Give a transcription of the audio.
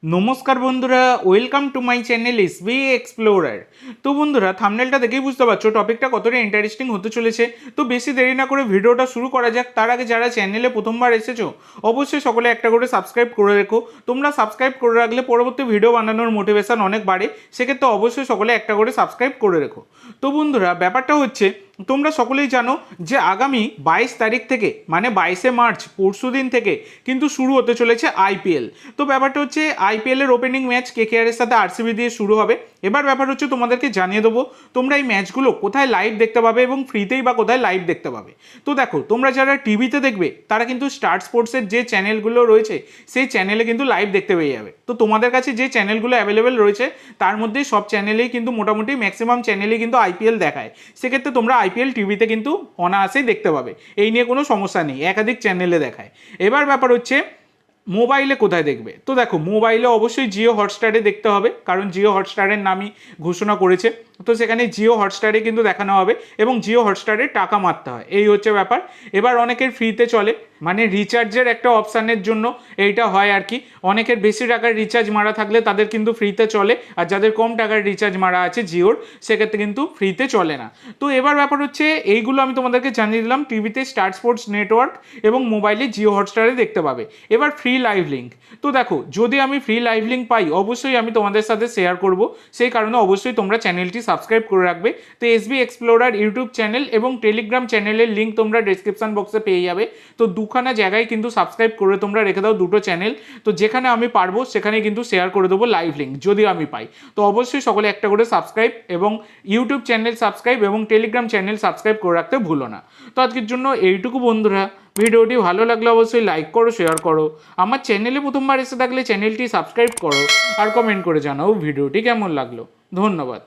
নমস্কার বন্ধুরা, welcome to my channel SB explorer. তো বন্ধুরা, থাম্বনেলটা দেখেই বুঝতে পারছো টপিকটা কতটা ইন্টারেস্টিং হতে চলেছে। তো বেশি দেরি না করে ভিডিওটা শুরু করা যাক। তার আগে যারা চ্যানেলে প্রথমবার এসেছো অবশ্যই সকলে একটা করে সাবস্ক্রাইব করে রেখো। তোমরা সাবস্ক্রাইব করে রাখলে পরবর্তী ভিডিও বানানোর মোটিভেশন অনেক বাড়ে। সেক্ষেত্রে অবশ্যই সকলে একটা করে সাবস্ক্রাইব করে রেখো। তো বন্ধুরা, ব্যাপারটা হচ্ছে তোমরা সকলেই জানো যে আগামী 22 তারিখ থেকে মানে 22শে মার্চ পরশু দিন থেকে কিন্তু শুরু হতে চলেছে আইপিএল। তো ব্যাপারটা হচ্ছে আইপিএলের ওপেনিং ম্যাচ কেকেআরের সাথে আরসিবি দিয়ে শুরু হবে। এবার ব্যাপার হচ্ছে তোমাদেরকে জানিয়ে দেবো তোমরা এই ম্যাচগুলো কোথায় লাইভ দেখতে পাবে এবং ফ্রিতেই বা কোথায় লাইভ দেখতে পাবে। তো দেখো, তোমরা যারা টিভিতে দেখবে তারা কিন্তু স্টার স্পোর্টসের যে চ্যানেলগুলো রয়েছে সেই চ্যানেলে কিন্তু লাইভ দেখতে পেয়ে যাবে। তো তোমাদের কাছে যে চ্যানেলগুলো অ্যাভেলেবেল রয়েছে তার মধ্যে সব চ্যানেলেই কিন্তু মোটামুটি ম্যাক্সিমাম চ্যানেলেই কিন্তু আইপিএল দেখায়। সেক্ষেত্রে তোমরা আইপিএল টিভিতে কিন্তু অনায়াসেই দেখতে পাবে, এই নিয়ে কোনো সমস্যা নেই, একাধিক চ্যানেলে দেখায়। এবার ব্যাপার হচ্ছে মোবাইলে কোথায় দেখবে। তো দেখো, মোবাইলে অবশ্যই জিও হটস্টারে দেখতে হবে, কারণ জিও হটস্টারের নামই ঘোষণা করেছে। তো সেখানে জিও হটস্টারে কিন্তু দেখানো হবে এবং জিও হটস্টারে টাকা মারতে হয়, এই হচ্ছে ব্যাপার। এবার অনেকের ফ্রিতে চলে, মানে রিচার্জের একটা অপশানের জন্য এইটা হয় আর কি। অনেকের বেশি টাকার রিচার্জ মারা থাকলে তাদের কিন্তু ফ্রিতে চলে, আর যাদের কম টাকার রিচার্জ মারা আছে জিওর সেক্ষেত্রে কিন্তু ফ্রিতে চলে না। তো এবার ব্যাপার হচ্ছে এইগুলো আমি তোমাদেরকে জানিয়ে দিলাম। টিভিতে স্টার স্পোর্টস নেটওয়ার্ক এবং মোবাইলে জিও হটস্টারে দেখতে পাবে। এবার ফ্রি লাইভ লিঙ্ক। তো দেখো, যদি আমি ফ্রি লাইভ লিঙ্ক পাই অবশ্যই আমি তোমাদের সাথে শেয়ার করব। সেই কারণে অবশ্যই তোমরা চ্যানেলটি সাবস্ক্রাইব করে রাখবে। তো এসবি এক্সপ্লোরার ইউটিউব চ্যানেল এবং টেলিগ্রাম চ্যানেলের লিঙ্ক তোমরা ডেসক্রিপশন বক্সে পেয়ে যাবে। তো দুখানা জায়গায় কিন্তু সাবস্ক্রাইব করে তোমরা রেখে দাও, দুটো চ্যানেল। তো যেখানে আমি পারবো সেখানে কিন্তু শেয়ার করে দেবো লাইভ লিঙ্ক যদি আমি পাই। তো অবশ্যই সকলে একটা করে সাবস্ক্রাইব এবং ইউটিউব চ্যানেল সাবস্ক্রাইব এবং টেলিগ্রাম চ্যানেল সাবস্ক্রাইব করে রাখতে ভুলো না। তো আজকের জন্য এইটুকু বন্ধুরা। ভিডিওটি ভালো লাগলে অবশ্যই লাইক করো, শেয়ার করো। আমার চ্যানেলে প্রথমবার এসে থাকলে চ্যানেলটি সাবস্ক্রাইব করো আর কমেন্ট করে জানাও ভিডিওটি কেমন লাগলো। ধন্যবাদ।